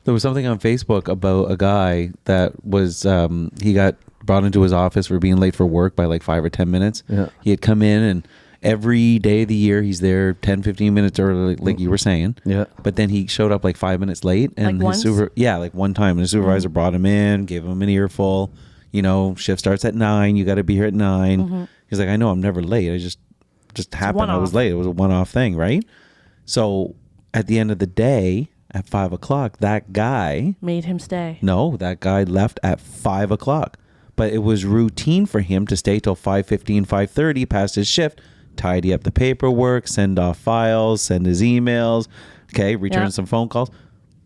There was something on Facebook about a guy that was he got brought into his office for being late for work by like 5 or 10 minutes. Yeah. He had come in and every day of the year he's there 10, 15 minutes early, like you were saying. Yeah. But then he showed up like 5 minutes late, and Like his once? like one time, and his supervisor brought him in, gave him an earful. You know, shift starts at 9. You got to be here at 9. He's like, I know I'm never late. I just happened. I was late. It was a one-off thing, right? So at the end of the day, at 5 o'clock, that guy Made him stay. No, that guy left at 5 o'clock. But it was routine for him to stay till 5:15, 5:30 past his shift, tidy up the paperwork, send off files, send his emails, return some phone calls.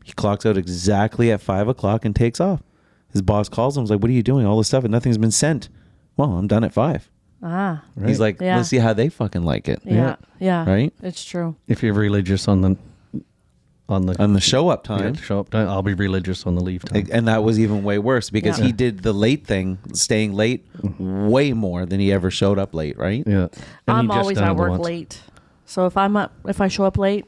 He clocks out exactly at 5 o'clock and takes off. His boss calls him, was like, what are you doing? All this stuff and nothing's been sent. Well, I'm done at 5. Ah. Right. He's like, let's see how they fucking like it. Yeah. Right? It's true. If you're religious on the show up time. Show up time. I'll be religious on the leave time. And that was even way worse because he did the late thing, staying late, way more than he ever showed up late, right? Yeah. And I'm he just always done at it work once. late. So if I show up late,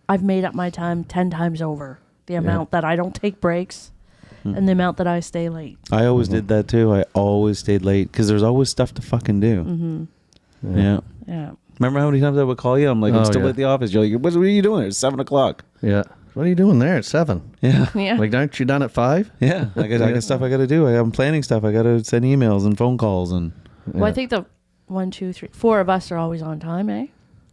I've made up my time 10 times over. The amount that I don't take breaks and the amount that I stay late. I always did that too. I always stayed late because there's always stuff to fucking do. Yeah. Remember how many times I would call you? I'm like, I'm still at the office. You're like, what are you doing? It's 7 o'clock. Yeah. What are you doing there at 7? Yeah. Yeah. Like, aren't you done at 5? Yeah. I got stuff I got to do. I'm planning stuff. I got to send emails and phone calls. And Well, I think the 1, 2, 3, 4 of us are always on time, eh?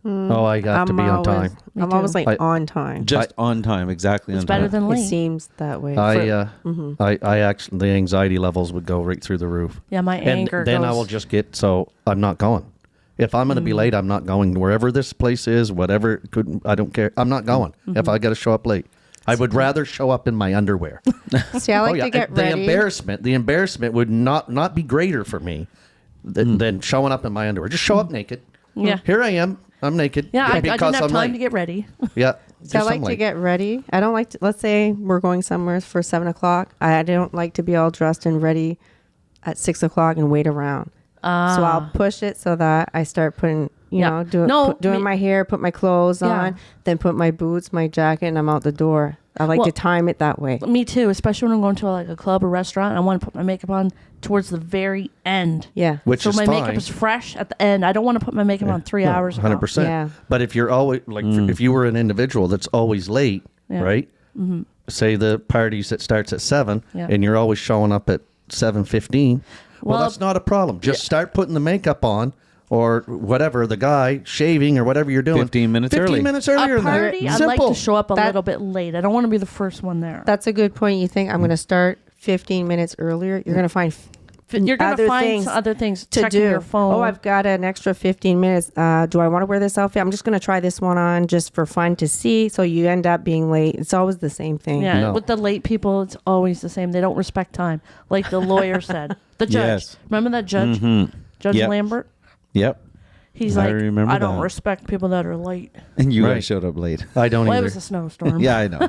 Oh, I got to be on time. Me I'm too. always like on time. just on time. Exactly It's on better time. than It late. seems that way. I actually, the anxiety levels would go right through the roof. Yeah, my And anger then goes. I will just get, so I'm not going. If I'm going to be late, I'm not going. Wherever this place is, whatever, I don't care. I'm not going if I got to show up late. I would rather show up in my underwear. See, I like to get the ready. The embarrassment would not be greater for me than showing up in my underwear. Just show up naked. Yeah. Here I am. I'm naked. Yeah, I didn't because have I'm time late. to get ready. Yeah. So I just like I'm to late. get ready. I don't like to, let's say we're going somewhere for 7 o'clock. I don't like to be all dressed and ready at 6 o'clock and wait around. So I'll push it so that I start putting, doing my hair, put my clothes on, then put my boots, my jacket, and I'm out the door. I like to time it that way. Me too, especially when I'm going to like a club or restaurant. I want to put my makeup on towards the very end. Yeah. Which so is my fine. makeup is fresh at the end. I don't want to put my makeup on 3 hours ago. 100%. Yeah. But if you're always like, if you were an individual that's always late, right? Say the party starts at 7, and you're always showing up at 7:15. Well, that's not a problem. Just start putting the makeup on, or whatever. The guy shaving or whatever you're doing. 15 minutes early. 15 minutes earlier. A party, I'd like to show up a That- little bit late. I don't want to be the first one there. That's a good point. You think I'm going to start 15 minutes earlier? You're going to find You're going to find other things to checking do. your phone. Oh, I've got an extra 15 minutes. Do I want to wear this outfit? I'm just going to try this one on just for fun to see. So you end up being late. It's always the same thing. Yeah, No. with the late people, it's always the same. They don't respect time. Like the lawyer said. The judge. Yes. Remember that judge? Judge Yep. Lambert? Yep. He's I like, remember I don't that. respect people that are late. And you Right. guys showed up late. I don't Well, it either. was a snowstorm. Yeah, I know.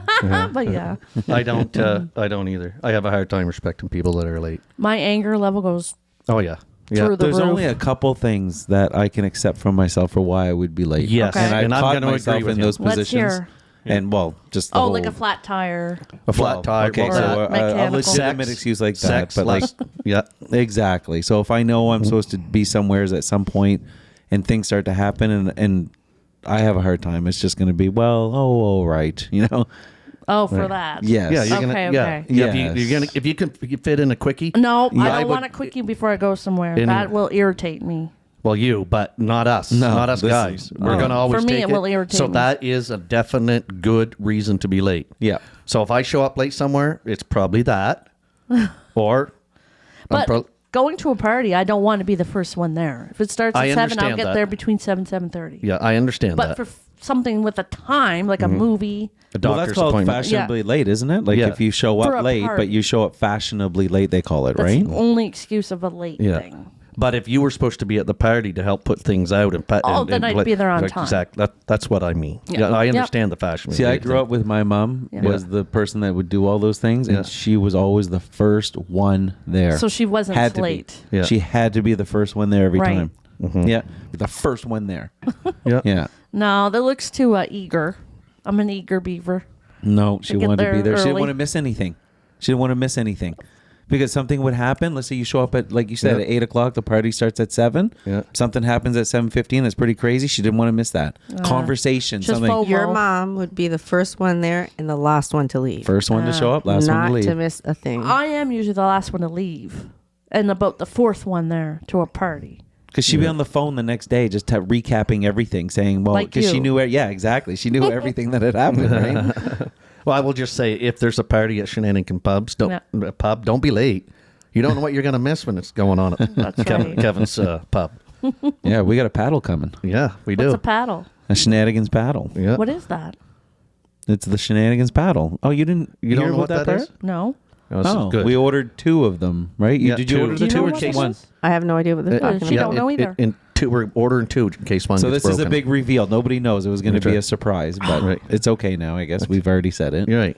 But yeah, I don't. I don't either. I have a hard time respecting people that are late. my anger level goes Oh yeah. Yeah. through the There's roof. only a couple things that I can accept from myself for why I would be late. Yes. Okay. And And I I'm caught gonna myself agree with in you. those Let's positions. hear. And just the Oh, whole, like a flat tire. A flat tire. Okay, Or so a a mechanical. legitimate Sex. excuse like that, Sex, but like less- yeah. exactly. So if I know I'm supposed to be somewhere at some point, and things start to happen, and I have a hard time, it's just going to be all right, Oh, for that. Yes. Yeah, you're gonna. Okay, Yeah, okay. yeah. Yes. If you can fit in a quickie. No, Yeah, I I don't would- want a quickie before I go somewhere. In- That will irritate me. Well, you, but not us. No, not us this guys. is- We're no. gonna always For me, take it will irritate So me. that is a definite good reason to be late. Yeah. So if I show up late somewhere, it's probably that, or. But going to a party, I don't want to be the first one there. If it starts I at 7, I'll understand get that. there between 7:30. Yeah, I understand But that. for something with a time, like a movie, A Well, doctor's that's called appointment. fashionably late, isn't it? Like Yeah. if you show For a up late, party. but you show up fashionably late, they call it, that's right? the only excuse of a late Yeah. thing. But if you were supposed to be at the party to help put things out and then I'd be there on time. Exactly. That's what I mean. Yeah. Yeah, I Yep. understand the fashion. See, I grew up with my mom, was the person that would do all those things, and Yeah. she was always the first one there. So she wasn't Had to late. Be. Yeah. She had to be the first one there every Right. time. Yeah, the first one there. Yeah. Yeah. No, that looks too eager. I'm an eager beaver. No, she get wanted to be there there. She didn't early. want to miss anything. She didn't want to miss anything. Because something would happen. Let's say you show up at, like you said, Yeah. at 8 o'clock. The party starts at 7. Yeah. Something happens at 7:15. That's pretty crazy. She didn't want to miss that. Conversation. just Something. FOMO. Your mom would be the first one there and the last one to leave. First one to show up, last Not one to leave. to miss a thing. I am usually the last one to leave, and about the fourth one there to a party. Because she'd be on the phone the next day just recapping everything, saying, well, Like because she you. knew, yeah, exactly. She knew everything that had happened, right? Well, I will just say, if there's a party at Shenanigans pub, don't be late. You don't know what you're going to miss when it's going on at That's right. Kevin's pub. Yeah, we got a paddle coming. Yeah, we do. What's a paddle? A Shenanigans Paddle. Yeah. What is that? It's the Shenanigans Paddle. Oh, you didn't You hear don't know about what that part? is? No. Oh, this is Oh, good. we ordered 2 of them, right? Yeah, Did you two. order Do the you 2 know or what just this one? is? I have no idea what they're talking She about. don't know either. We're ordering 2 in case one So gets this is a broken. big reveal. Nobody knows. It was going to That's be right. a surprise, but Right. it's okay now. I guess we've already said it. You're right.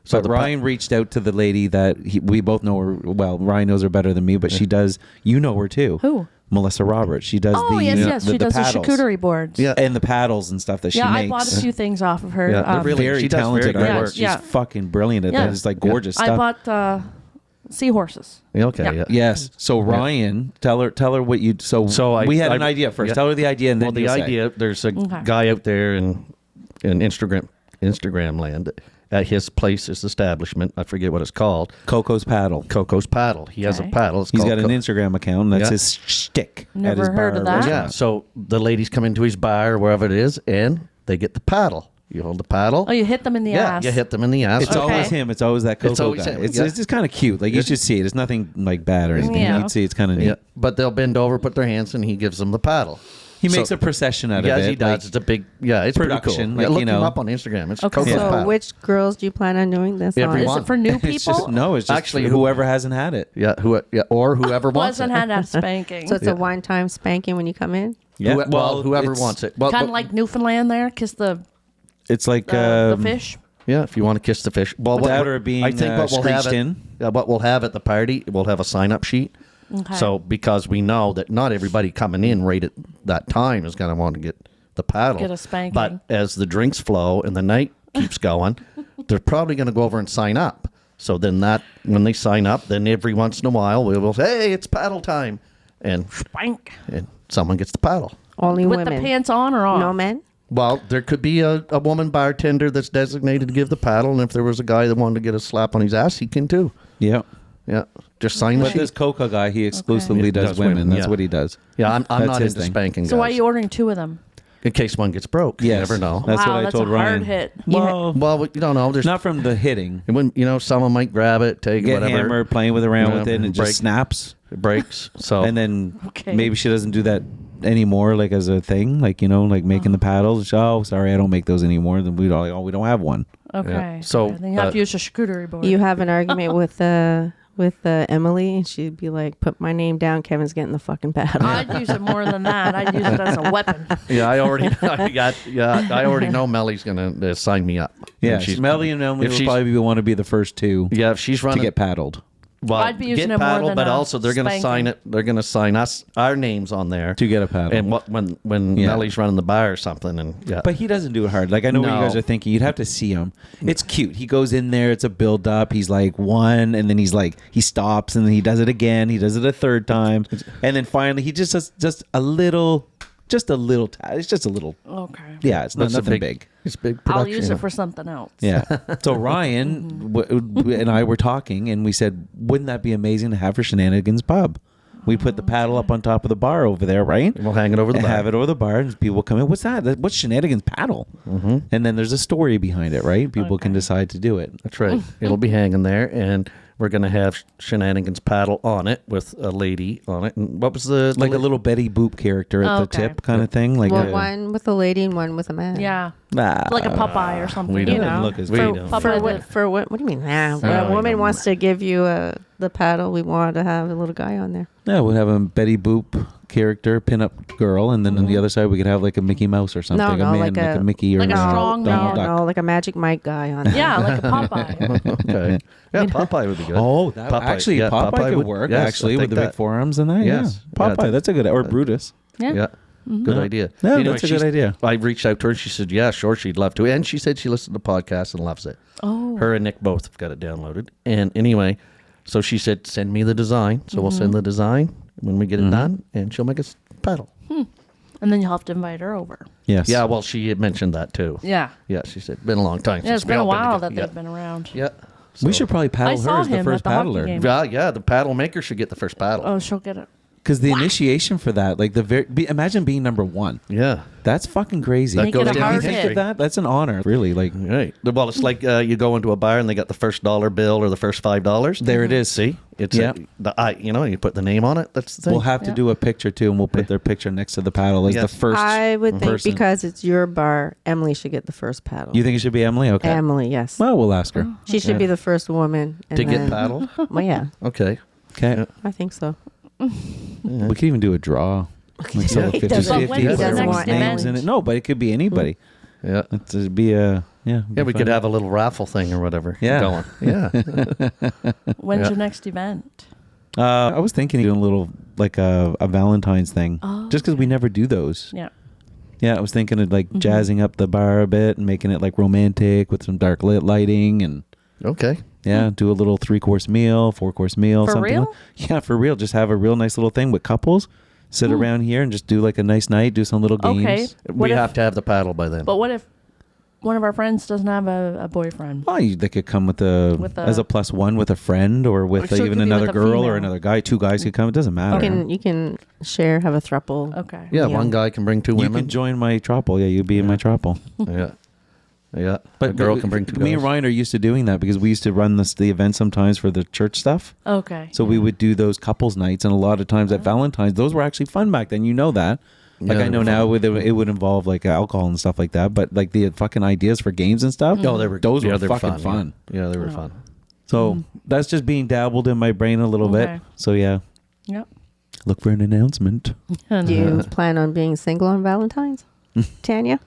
So But Ryan reached out to the lady that we both know her. Well, Ryan knows her better than me, but she does. You know her too. Who? Melissa Roberts. She does Oh, the yes. She does the paddles. charcuterie boards. Yeah. And the paddles and stuff that she Yeah, I makes. bought a few things off of her. Yeah, they're really- Very she does talented very good artist. work. Yeah. She's fucking brilliant at Yeah. that. It's like gorgeous I stuff. bought seahorses. Okay. Yeah. Yeah. Yes. So Ryan, tell her what you. We had an idea first. yeah. Tell her the idea, and then Well, the you'll say. idea, there's a Okay. guy out there in Instagram land at his his establishment. I forget what it's called. Coco's Paddle. Coco's Paddle. He has a Okay. paddle. It's He's called got an Instagram account, and that's Yeah. his shtick. at Never his heard bar of that. restaurant. Yeah. So the ladies come into his bar or wherever it is, and they get the paddle. You hold the paddle. Oh, you hit them in the yeah, ass. you hit them in the ass. It's Okay. always him. It's always that Coco It's always guy. him, It's yeah. just kind of cute. Like you should see it. It's nothing like bad or anything. Yeah. You'd see it's kind of neat. Yeah, but they'll bend over, put their hands, and he gives them the paddle. He makes So- a procession out of Yes, it. he does. like- It's a big, it's production, pretty cool. like, yeah, look you him know. up on Instagram. It's Okay. Coco's Yeah. So Paddle. which girls do you plan on doing this Every Is one. it for new It's just people? no. It's just Actually, for whoever hasn't had it. or whoever wants Wasn't it. had a spanking. So it's a one-time spanking when you come in? Yeah. Whoever it's- wants it. Well, Kind of like Newfoundland there, kiss the It's like the fish. Yeah, if you want to kiss the fish. Well, Without her being, I think what we'll have screeched it, in. what we'll have at the party, we'll have a sign-up sheet. Okay. So because we know that not everybody coming in right at that time is going to want to get the paddle. Get a spanking. But as the drinks flow and the night keeps going, they're probably going to go over and sign up. So then when they sign up, then every once in a while we will say, hey, it's paddle time. And Spank. someone gets the paddle. Only With women. the pants on or off? No men? Well, there could be a woman bartender that's designated to give the paddle, and if there was a guy that wanted to get a slap on his ass, he can too. Yeah. Yeah, just sign the But this sheet. Coco guy, he exclusively Okay. does Does women. women, That's yeah. what he does. Yeah, I'm That's not his into thing. spanking. So why are guys. you ordering 2 of them? In case one gets broke. Yes. You never know. That's Wow, what I that's told a hard Ryan. hit. Well, You don't know. There's not from the hitting. when someone might grab it, take it, Get whatever. hammered, playing with around Yeah, with it, and it break. just snaps. It breaks. So And then Okay. maybe she doesn't do that anymore, like as a thing, like like making the paddles. Oh, sorry, I don't make those anymore. Then we don't have one. Okay. So, then you have to use a charcuterie board. You have an argument with Emily, and she'd be like, "Put my name down. Kevin's getting the fucking paddle." I'd use it more than that. I'd use it as a weapon. yeah, I already know Melly's gonna sign me up. Yeah, If she's Melly and Emily if will she's- probably want to be the first two Yeah, if she's to running get paddled. well, I'd be using get it more paddle, than but a also they're gonna sign spanking. it. They're gonna sign our names on there To get a paddle. And when Yeah. Melly's running the bar or something, and yeah, But he doesn't do it hard. Like I know what you No. guys are thinking. You'd have to see him. It's cute. He goes in there. It's a build up. He's like one, and then he stops, and then he does it again. He does it a third time, and then finally he just does just a little. It's just a little. Okay. Yeah, it's not That's a nothing big. It's big I'll production. use it for something else. Yeah. So Ryan and I were talking, and we said, "Wouldn't that be amazing to have for Shenanigans Pub? We put the paddle up on top of the bar over there, right? We'll hang it over the and bar. have it over the bar, and people come in. What's that? What's Shenanigans Paddle? Mm-hmm. And then there's a story behind it, right? People can decide to do it. That's right. It'll be hanging there, and we're gonna have Shenanigans Paddle on it with a lady on it. And what was the Like a little Betty Boop character at the Okay. tip kind of thing. Like Well, one with a lady and one with a man. Yeah. nah, Like a Popeye or something. we you don't know. look as We big. don't. Popeye For the- what? For what? What do you mean? Nah, when Oh, a woman no. wants to give you the paddle, we want to have a little guy on there. Yeah, we'll have a Betty Boop character, pinup girl, and then on the other side we could have like a Mickey Mouse or something. No, a man, like like a- a Mickey or like a strong Donald man. Duck. No, like a Magic Mike guy on there. Yeah, like a Popeye. Okay. Yeah, Popeye would be good. Oh, that actually yeah, Popeye could would- work yes, I actually with think the big that- forearms and that. Yes. Yeah, Yeah, Popeye, that's a good or Brutus. Yeah. Yeah. Good idea. Yeah, Anyway, that's a good idea. I reached out to her and she said, yeah, sure, she'd love to. And she said she listened to the podcast and loves it. Oh. Her and Nick both have got it downloaded. And anyway, so she said, send me the design. So we'll send the design when we get it done, and she'll make us paddle. And then you'll have to invite her over. Yes. Yeah, well, she had mentioned that too. Yeah. Yeah, she said, been a long time Yeah, since it's been we a all while together. that they've been around. Yeah. We should probably paddle I her saw as the him first at the hockey paddler. game. Yeah, the paddle maker should get the first paddle. Oh, she'll get it. Because the initiation for that, like imagine being number one. Yeah. That's fucking crazy. That Make goes it a down hard in If you think history. of that, that's an honor, really. Like, Right. Well, it's like you go into a bar and they got the first $1 bill or the first $5. there it is. See? It's Yeah. you put the name on it. That's the thing. We'll have to do a picture too, and we'll put their picture next to the paddle as Yes. the first. I would think person. because it's your bar, Emily should get the first paddle. You think it should be Emily? Okay. Emily, yes. Well, we'll ask her. She should be the first woman. And to get then- paddled. Well, yeah, Okay. Okay. I think so. We could even do a draw. Like so He 50 doesn't- 50 But when's with the everyone's next names event? in it. No, but it could be anybody. Yeah. It'd be a Yeah, be we could fun. have a little raffle thing or whatever Yeah. going. Yeah. When's Yeah. your next event? I was thinking of doing a little like a Valentine's thing, Oh, just because we never do those. Yeah. Yeah, I was thinking of like jazzing up the bar a bit and making it like romantic with some dark lit lighting and Okay. yeah, do a little 3-course meal, 4-course meal, For something. real? Yeah, for real. Just have a real nice little thing with couples. Sit around here and just do like a nice night, do some little games. Okay. We have to have the paddle by then. But what if one of our friends doesn't have a boyfriend? Well, they could come with a as a +1 with a friend or with So it even could be another with a girl or female. another guy. 2 guys could come. It doesn't matter. You can share, have a throuple. Okay. yeah, Yeah. one guy can bring 2 You women. can join my tropple. Yeah, you'd be in my tropple. Yeah. Yeah. But a girl can bring 2 Me guys. and Ryan are used to doing that because we used to run the event sometimes for the church stuff. Okay. So we would do those couples nights, and a lot of times at Valentine's, those were actually fun back then. You know that. Like Yeah, I know they were now it would involve like alcohol and stuff like that, but like the fucking ideas for games and stuff. Oh, they were those were they fucking fun. Yeah, they were fun. So that's just being dabbled in my brain a little Okay. bit. So yeah, Yep. look for an announcement. Do you plan on being single on Valentine's, Tanya?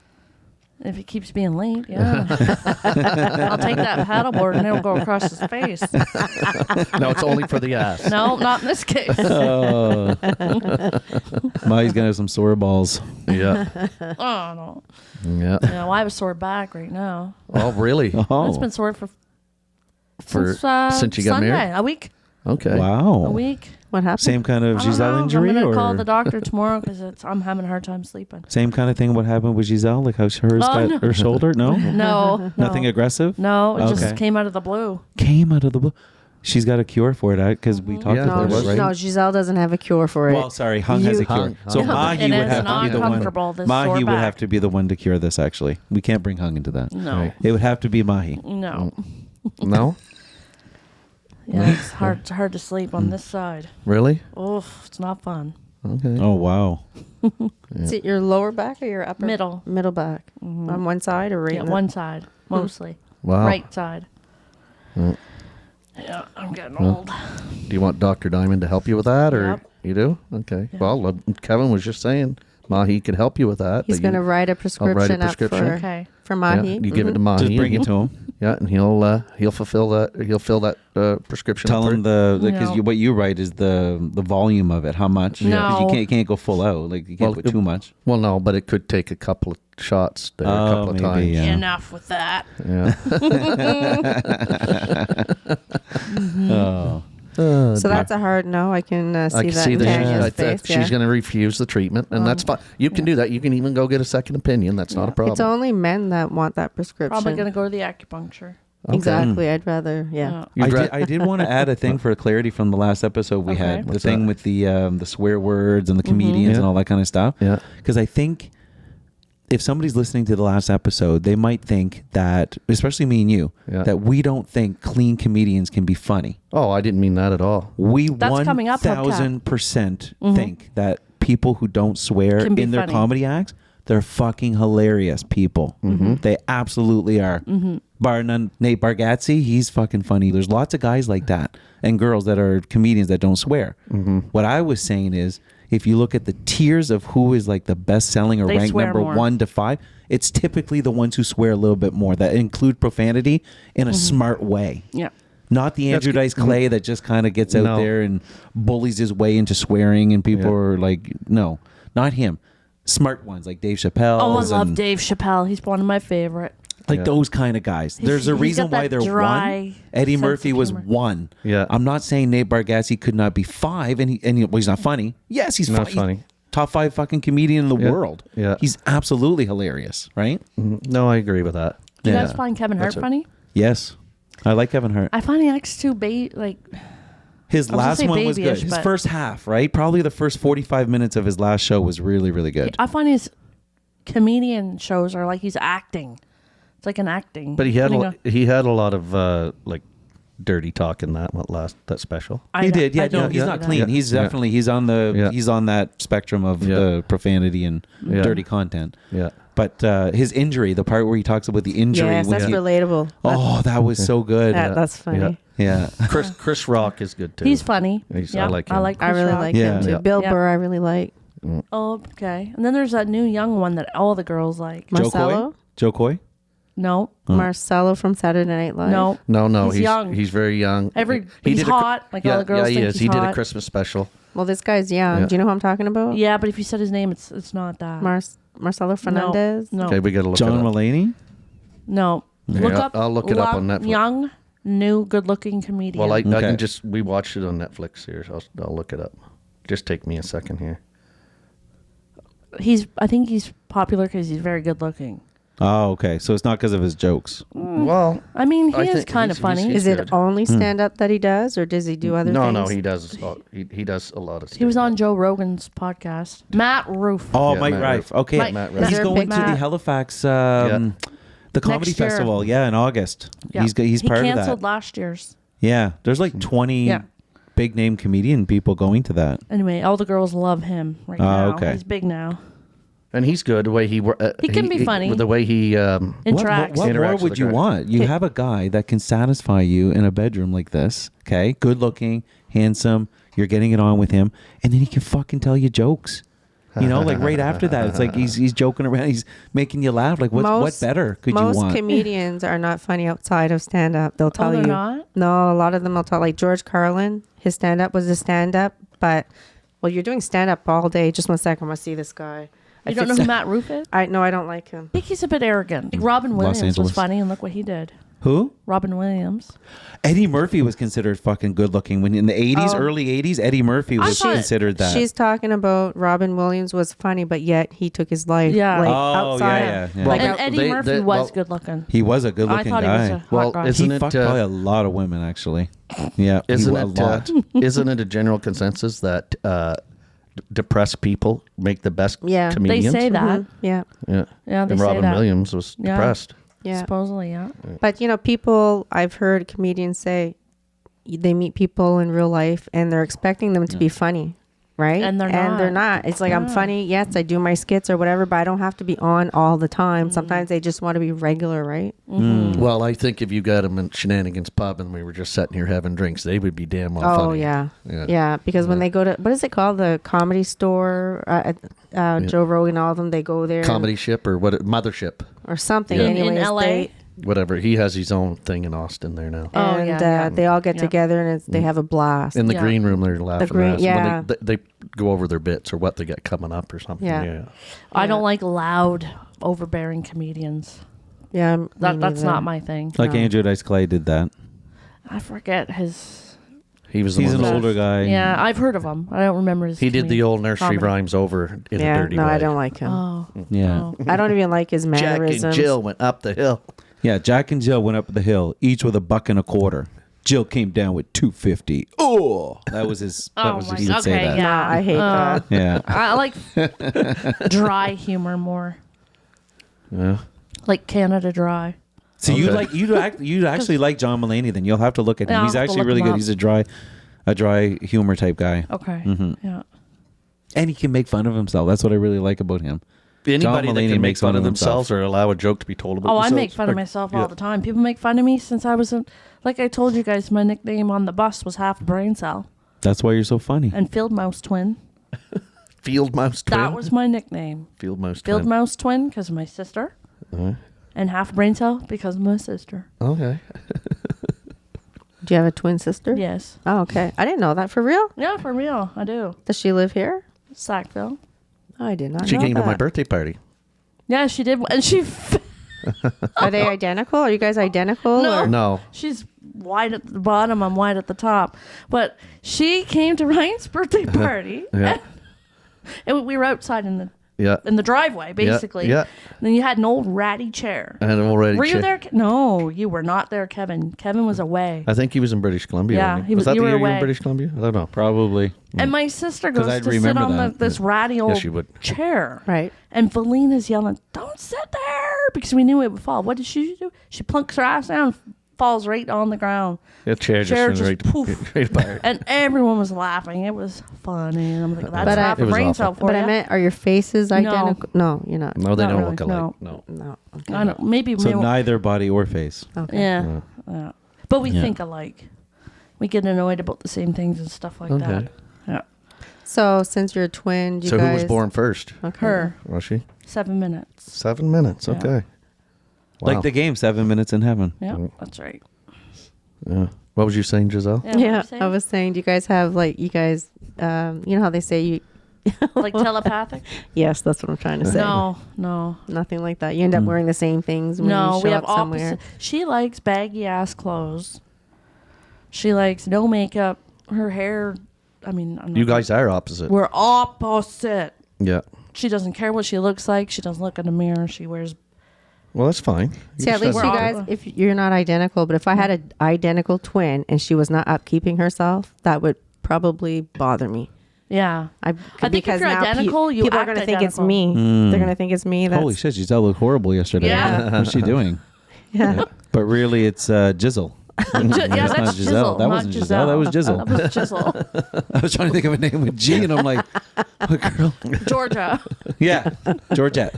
If it keeps being late, yeah. I'll take that paddleboard and it'll go across his face. No, it's only for the ass. No, not in this case. Oh, Maya's gonna have some sore balls. Yeah. Oh, no. Yeah. No, I have a sore back right now. Oh, really? Oh, It's been sore for Since you got Sunday. married? A week. Okay. wow. A week. What happened? Same kind of I don't Giselle know. injury, I'm gonna or call the doctor tomorrow because I'm having a hard time sleeping. same kind of thing. What happened with Giselle? Like how hers got no. her shoulder? No, No. nothing aggressive. No, it Okay. just came out of the blue. Came out of the blue. She's got a cure for it, because we talked Yeah, about there it, was. right? No, Giselle doesn't have a cure for it. Well, sorry, Hung has a cure. Hung. So Hung. Mahi It would is have to not be the one. comfortable, this Mahi sore would back. have to be the one to cure this. Actually, we can't bring Hung into that. No. Right. It would have to be Mahi. No. No? Yeah, it's hard to sleep on this side. Really? Oof, it's not fun. Okay. Oh wow. Is it your lower back or your upper? Middle. Middle back. On one side or right? Yeah, in the- one side mostly. Wow. Right side. Mm. Yeah, I'm getting old. Do you want Dr. Diamond to help you with that, or Yep. you do? Okay. Yeah. Well, Kevin was just saying Mahi could help you with that. He's but going to you- write a prescription, prescription. up Okay. for Yeah, Mahi. you give it to Mahi. Just bring and it to him. Yeah, and he'll fulfill that. He'll fill that prescription. Tell up him for because No. what you write is the volume of it. How much? 'Cause No. you can't go full out. Like you can't Well, put too much. Well, no, but it could take a couple of shots there, a couple of maybe, times. yeah. Enough with that. Yeah. Oh, So that's a hard no. I can see I can that see in that Tanya's face. she's going to refuse the treatment, and that's fine. You can do that. You can even go get a second opinion. That's not a problem. It's only men that want that prescription. Probably gonna go to the acupuncture. Okay. Exactly. I'd rather, yeah. You'd ra- I did want to add a thing for clarity from the last episode we Okay. had. The What's thing that? with the swear words and the comedians Yeah. and all that kind of stuff. Yeah. Because I think if somebody's listening to the last episode, they might think that, especially me and you, Yeah. that we don't think clean comedians can be funny. Oh, I didn't mean that at all. We That's coming up, 1,000% think that people who don't swear Can be in their funny. comedy acts, they're fucking hilarious people. They absolutely are. Bar none, Nate Bargatze, he's fucking funny. There's lots of guys like that and girls that are comedians that don't swear. What I was saying is, if you look at the tiers of who is like the best selling or They ranked swear number more. 1 to 5, it's typically the ones who swear a little bit more, that include profanity in a smart way. Yeah. Not the Andrew Dice Clay that just kind of gets out No. there and bullies his way into swearing and people Yeah. are like, no, not him. smart ones like Dave Chappelle. Oh, I love Dave Chappelle. He's one of my favorite. Like those kind of guys. There's a he's reason got that why they're dry one. Eddie sense Murphy of was humor. one. Yeah. I'm not saying Nate Bargatze could not be 5, and he's not funny. Yes, he's Not he's funny. top 5 fucking comedian in the world. Yeah. He's absolutely hilarious, right? No, I agree with that. Do you Yeah. guys find Kevin Hart funny? Yes. I like Kevin Hart. I find he acts too like. His I was gonna last say one was good. babyish, His but- first half, right? Probably the first 45 minutes of his last show was really, really good. I find his comedian shows are like he's acting. It's like an acting. But he had putting a lot of like dirty talk in that special. He did. Yeah, no, don't he's see not that. clean. Yeah. He's definitely, he's on that spectrum of Yeah. the profanity and Yeah. dirty content. Yeah. But his injury, the part where he talks about the injury. Yes, when that's he- relatable. Oh, that was so good. That's funny. Yeah. Chris Rock is good too. He's funny. I like him. I like. I Chris really Rock. like Yeah. him too. Yeah. Bill Yeah. Burr, I really like. Oh, okay. And then there's that new young one that all the girls like. Marcelo? Joe Coy? No, Marcelo from Saturday Night Live. no. No, He's young. He's very young. He's did hot. Like all the girls he think is. he's He did a hot. Christmas special. Well, this guy's young. Yeah. Do you know who I'm talking about? Yeah, but if you said his name, it's not that. Marcelo Fernandez. No. Okay, we got to look John it up. Mulaney? No. Yeah, Look up. I'll look it up on Netflix. Young, new, good-looking comedian. Well, I Okay. can just we watched it on Netflix here. So I'll look it up. Just take me a second here. I think he's popular because he's very good-looking. Oh, okay. So it's not because of his jokes. Well, I mean, I he is think kind of he's- funny. he's- Is it good. only stand up that he does, or does he do other things? no, he does. He does a lot of stuff. He was on Joe Rogan's podcast. Matt Roof. Oh, Yeah, Mike Matt Rife. Rife. Okay. Matt Rife. He's Is there a going to picture? the Halifax, the comedy Next year. festival. Yeah, in August. Yeah. He's he part of canceled that. last year's. Yeah. There's like 20 Yeah. big name comedian people going to that. Anyway, all the girls love him right Oh, now. okay. He's big now. And he's good. The way he can be funny. The way he Interacts. What more Interacts with would the you crowd. want? You have a guy that can satisfy you in a bedroom like this. Okay, good looking, handsome. You're getting it on with him, and then he can fucking tell you jokes. You know, like right after that, it's like he's joking around, he's making you laugh. Like what better could you most want? comedians are not funny outside of stand up. They'll tell they're you. not? No, a lot of them will tell. Like George Carlin, his stand up was a stand up, but well, you're doing stand up all day. Just 1 second, I want to see this guy. You don't know who Matt Roof is? I don't like him. I think he's a bit arrogant. Like Robin Williams was Angeles. funny, and look what he did. Who? Robin Williams. Eddie Murphy was considered fucking good looking when in the 80s, Oh. early 80s. Eddie Murphy was thought- considered that. She's talking about Robin Williams was funny, but yet he took his life. Yeah. Like, Oh, outside. yeah. Well, And Eddie they- Murphy they- was well, good looking. He was a good I looking thought guy. he was a hot Well, guy. isn't He it, fucked probably a lot of women, actually. Yeah, Isn't a it lot. isn't it a general consensus that depressed people make the best Yeah. They comedians? They say that. Yeah. Yeah. Yeah, they And say Robin that. Williams was Yeah. depressed. Yeah. Supposedly, yeah. But people, I've heard comedians say they meet people in real life and they're expecting them to be funny, right? And they're not. It's like I'm Yeah. funny. Yes, I do my skits or whatever, but I don't have to be on all the time. Sometimes they just want to be regular, right? Well, I think if you got them in Shenanigans Pub and we were just sitting here having drinks, they would be damn well Oh funny. yeah. Yeah. Yeah, because when they go to what is it called, the Comedy Store, Joe Rogan, all of them, they go there Comedy ship or what? Mothership, or something. Yeah. In Anyways, LA? whatever. He has his own thing in Austin there now. Oh, and yeah. they all get Yeah. together and they have a blast. In the Yeah. green room, they're laughing. green- ass yeah. when they go over their bits or what they got coming up or something. Yeah. I don't like loud, overbearing comedians. Yeah, me That's neither. not my thing. Like No. Andrew Dice Clay did that. I forget his. He was the He's one an that- older guy. Yeah, I've heard of him. I don't remember his. He did the comedian old nursery comedy. rhymes over in a Yeah, dirty no, way. I don't like him. Oh. Yeah. Oh. I don't even like his Jack mannerisms. and Jill went up the hill. Yeah, Jack and Jill went up the hill, each with $1.25. Jill came down with $2.50. Oh, that was his. That Oh was my- he would say okay, that. yeah. No, I hate that. Yeah. I like dry humor more. Yeah. Like Canada Dry. So Okay. you'd actually like John Mulaney. Then you'll have to look at him. Yeah, He's I'll have to actually look really him good. up. He's a dry humor type guy, Okay. Yeah. and he can make fun of himself. That's what I really like about him. Anybody that Mulaney can make makes fun fun of of themselves or allow a joke to be told about Oh, I themselves. make fun of myself all the time. People make fun of me since I was like I told you guys, my nickname on the bus was half brain cell That's why you're so funny. and field mouse twin. Field mouse twin. That was my nickname. Field mouse Field twin. mouse twin because of my sister, and half brain cell because of my sister. Okay. Do you have a twin sister? Yes. Oh, okay. I didn't know that. For real? Yeah, for real, I do. Does she live here? Sackville. I did not She know came to that. my birthday party. Yeah, she did. And she... Are they identical? Are you guys identical? No. Or? No. She's wide at the bottom. I'm wide at the top. But she came to Ryan's birthday party. Yeah. And we were outside in Yeah. the driveway, basically. Yeah. And then you had an old ratty chair. I had already. Were you there? No, you were not there, Kevin. Kevin was away. I think he was in British Columbia. Yeah, wasn't he was- that you the were year you were away. in British Columbia? I don't know. Probably. And my sister goes I'd to sit remember on that. this ratty old she would. chair. Right. And Valina's yelling, "Don't sit there!" Because we knew it would fall. What did she do? She plunks her ass down, falls right on the ground. The chair Chair just went just right, poof. right apart. And everyone was laughing. It was funny. And I'm like, that's But half it a was brain awful. cell for But you. I meant, are your faces identical? No, you're not. No, they Not don't really, look alike. No. No. Okay. I don't, maybe So we neither body or face. Okay. Yeah. Yeah. But we Yeah. think alike. We get annoyed about the same things and stuff like Okay. that. Yeah. So since you're a twin, do you So guys... who was born first? Okay. Her, Was she? 7 minutes. 7 minutes. Yeah. Okay. Wow. Like the game, 7 minutes in heaven. Yeah, Mm. that's right. Yeah. What was you saying, Giselle? Yeah, what were Yeah, you saying? I was saying, do you guys have like, you guys, you know how they say you... Like telepathic? Yes, that's what I'm trying to say. No. Nothing like that. You end up wearing the same things when you No, show we have up somewhere. opposite. She likes baggy ass clothes. She likes no makeup. Her hair, I mean, I'm not You guys are opposite. we're opposite. Yeah. She doesn't care what she looks like. She doesn't look in the mirror. She wears. Well, that's fine. See, at least We're you all- guys, if you're not identical, but if I had an identical twin and she was not upkeeping herself, that would probably bother me. Yeah. I think if you're identical, you people are act going to think it's identical. me. They're going to think it's me. That's, Holy shit, Giselle looked horrible yesterday. Yeah. What's she doing? Yeah. But really, it's Jizzle. Yeah, That's that's not Giselle. Jizzle, That not wasn't Giselle. That was Jizzle. That was Jizzle. I was trying to think of a name with G, and I'm like, what girl? Georgia. Yeah, Georgette.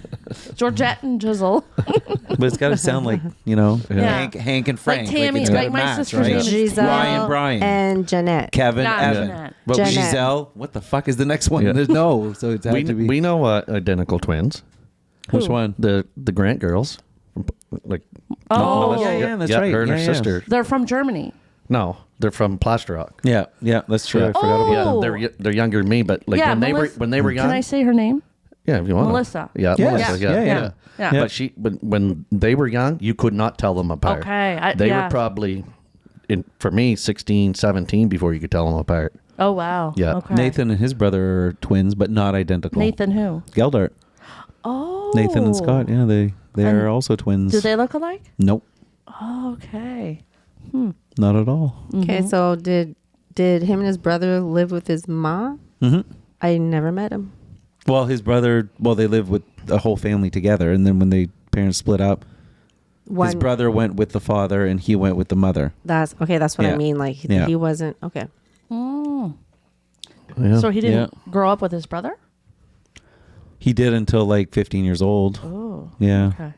Georgette and Jizzle. But it's got to sound like, you know, Yeah. Hank and Frank. Tammy, it's gotta like my match, sister's right? name is Giselle Ryan, Brian. and Jeanette. Kevin, Not Evan. Jeanette. But Jeanette. Giselle, what the fuck is the next one? Yeah. There's no, so it's had to be. We know identical twins. Which Who? one? The Grant girls. Like Oh, Melissa, yeah, that's right. Her and her Yeah, yeah. sister. They're from Germany. No, they're from Plaster Rock. Yeah, that's true. I forgot Oh. about Yeah, they're younger than me, but like Yeah, when Melissa- they were young. Can I say her name? Yeah, if you want. Melissa. Yeah, Yes. Melissa. Yeah, Yeah. Yeah. But when they were young, you could not tell them apart. Okay. They yeah. were probably, for me, 16, 17 before you could tell them apart. Oh, wow. Yeah. Okay. Nathan and his brother are twins, but not identical. Nathan who? Geldart. Oh. Nathan and Scott. Yeah, they are And also twins. Do they look alike? Nope, Oh, okay. not at all. Okay, so did him and his brother live with his mom? Mm-hmm. I never met him. Well, his brother. Well, they lived with the whole family together, and then when the parents split up, his brother went with the father, and he went with the mother. That's okay. That's what Yeah. I mean. Like Yeah. he wasn't okay. Oh. Yeah. So he didn't grow up with his brother? He did until like 15 years old. Oh. Yeah, Okay.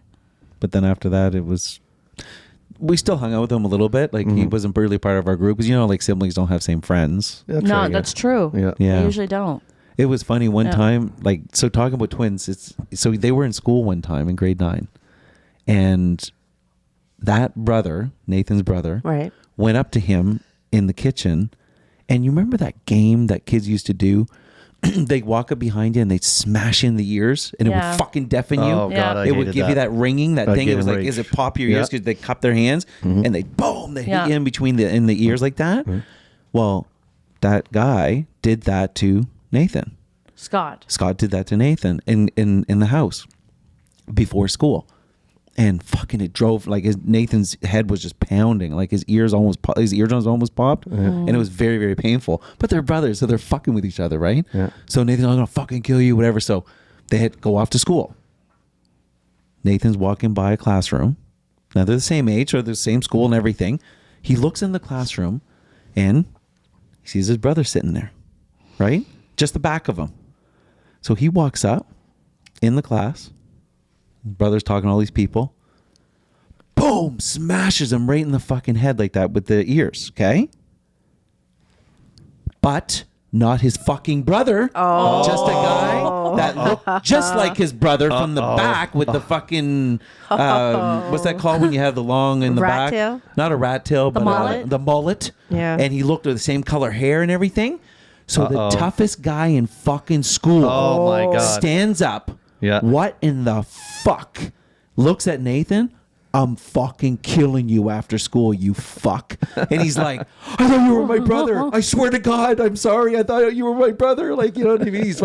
but then after that, it was. We still hung out with him a little bit. Like he wasn't really part of our group because like siblings don't have same friends. That's No, right, yeah. that's true. Yeah. Yeah. They usually don't. It was funny one Yeah. time, so talking about twins, so they were in school one time in grade 9, and that brother, Nathan's brother, Right. went up to him in the kitchen, and you remember that game that kids used to do? They'd walk up behind you and they'd smash in the ears, and it Yeah. would fucking deafen you. Oh, Yeah. God, I It would hated give you that ringing, that I'd thing. get It was like, enraged. is it pop your Yeah. ears? Because they cup their hands and they hit Yeah. you in between in the ears like that. Well, that guy did that to Nathan. Scott. Scott did that to Nathan in the house before school, and fucking it drove like Nathan's head was just pounding, like his eardrums almost popped, and it was very, very painful. But they're brothers, so they're fucking with each other, right? Yeah. So Nathan's, I'm gonna fucking kill you, whatever. So they had to go off to school. Nathan's walking by a classroom. Now they're the same age, or the same school and everything. He looks in the classroom, and he sees his brother sitting there, right? Just the back of him. So he walks up in the class. Brother's talking to all these people. Boom! Smashes him right in the fucking head like that with the ears, okay? But not his fucking brother. Oh. Just a guy that looked just like his brother from the back with the fucking... what's that called when you have the long in the Rat back? tail? Not a rat tail, but mullet? the mullet. Yeah. And he looked with the same color hair and everything. So the toughest guy in fucking school Oh my God. stands up. Yeah. What in the fuck? Looks at Nathan. I'm fucking killing you after school, you fuck. And he's like, I thought you were my brother. I swear to God, I'm sorry. I thought you were my brother. Like, you know what I mean? He's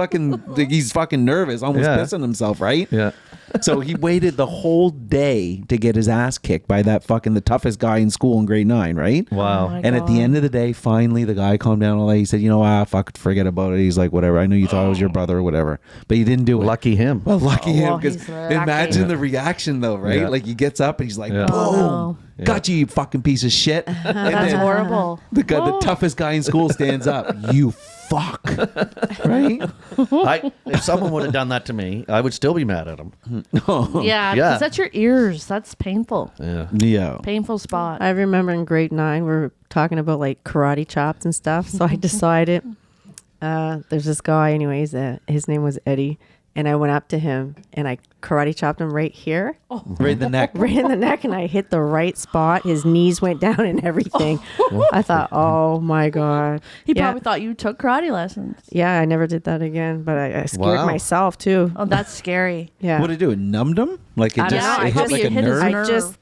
fucking nervous, almost pissing himself, right? Yeah. So he waited the whole day to get his ass kicked by that fucking the toughest guy in school in grade 9, right? Wow. Oh my And at the God. end of the day, finally the guy calmed down all that. He said, you know, fuck, forget about it. He's like, whatever. I know you thought it was your brother or whatever, but you didn't do it. Lucky him. Well, lucky him. well, Because he's lucky. imagine the reaction though, right? Yeah. Like he gets up and he's like, Yeah. boom, Oh, no. got you fucking piece of shit. And That's then horrible. the toughest guy in school stands up. You fuck. Right? If someone would have done that to me, I would still be mad at him. Yeah, Yeah. because that's your ears. That's painful. Yeah. Yeah. Painful spot. I remember in grade 9, we were talking about like karate chops and stuff. So I decided there's this guy, anyways, his name was Eddie. And I went up to him and I karate chopped him right here, Right in the neck. right in the neck. And I hit the right spot. His knees went down and everything. I thought, oh my God. He Yeah. probably thought you took karate lessons. Yeah, I never did that again. But I scared Wow. myself too. Oh, that's scary. Yeah. What did it do? It numbed him? Like it I just don't know. it I hit probably like a hit his nerve? nerve. I just,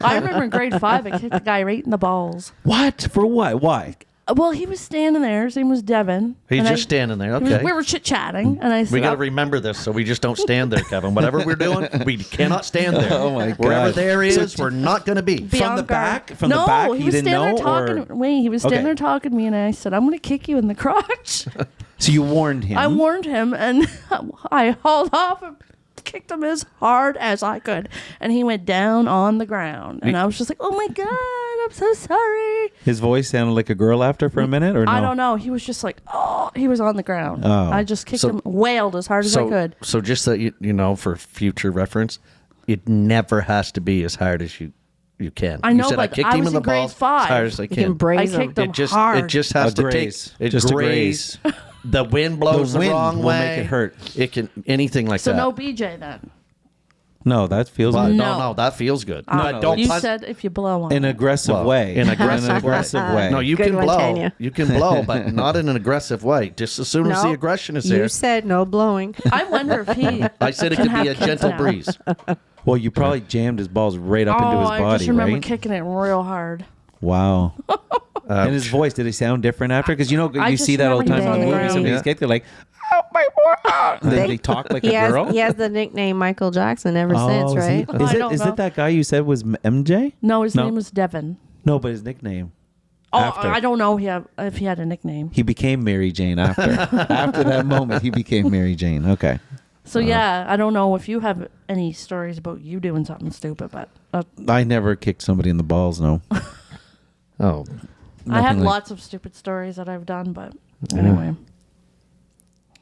I remember in grade 5, I kicked a guy right in the balls. What? For what? Why? Well, he was standing there. His name was Devin. He's and just standing there. he was- Okay. we were chit-chatting, and I said, We got to remember this so we just don't stand there, Kevin. Whatever we're doing, we cannot stand there. Oh my God. Wherever there is, So- we're not going to be. Be From on the guard. back? From the back, No, he he was didn't standing know, there talking. or- Wait, he was standing Okay. there talking to me, and I said, "I'm going to kick you in the crotch." So you warned him. I warned him, and I hauled off and kicked him as hard as I could, and he went down on the ground. And I was just like, "Oh my God, I'm so sorry." His voice sounded like a girl after for a minute, or no? I don't know. He was just like, "Oh," he was on the ground. Oh. I just kicked So- him, wailed as hard as I could. So just that you know, for future reference, it never has to be as hard as you can. I You know, said, but kicked I him was in the in grade balls 5. as hard as I you can can. I braise kicked him. him It just hard. it just has A to graze. take it Just a graze. The wind blows The the, wind wrong will way. make it hurt. It can anything like So that. no BJ then. No, that feels Well, good. no, that feels good. no, don't You punch. said if you blow on In an it. aggressive Well, way. in aggressive an aggressive way. No, you Good can one, blow. Tanya. You can blow, but not in an aggressive way. Just as soon as the No, aggression is you there. said no blowing. I wonder if he. I said it can could be have a kids gentle now. breeze. Well, you probably jammed his balls right up into his I body, just remember right? kicking it real hard. Wow. And his voice, did he sound different after? Because you know, I you just see that all the remember time he in the was on the movies. ground. Somebody's Yeah. kicked, they're like, oh, my boy. They talk like a girl. He has the nickname Michael Jackson ever since, is right? he- Is I it don't is know. it that guy you said was MJ? No, his No. name was Devin. No, but his nickname. Oh, After. I don't know if he had a nickname. He became Mary Jane after. After that moment, he became Mary Jane. Okay. So yeah, I don't know if you have any stories about you doing something stupid, but I never kicked somebody in the balls, no. Oh, I have Nothing like- lots of stupid stories that I've done. But anyway,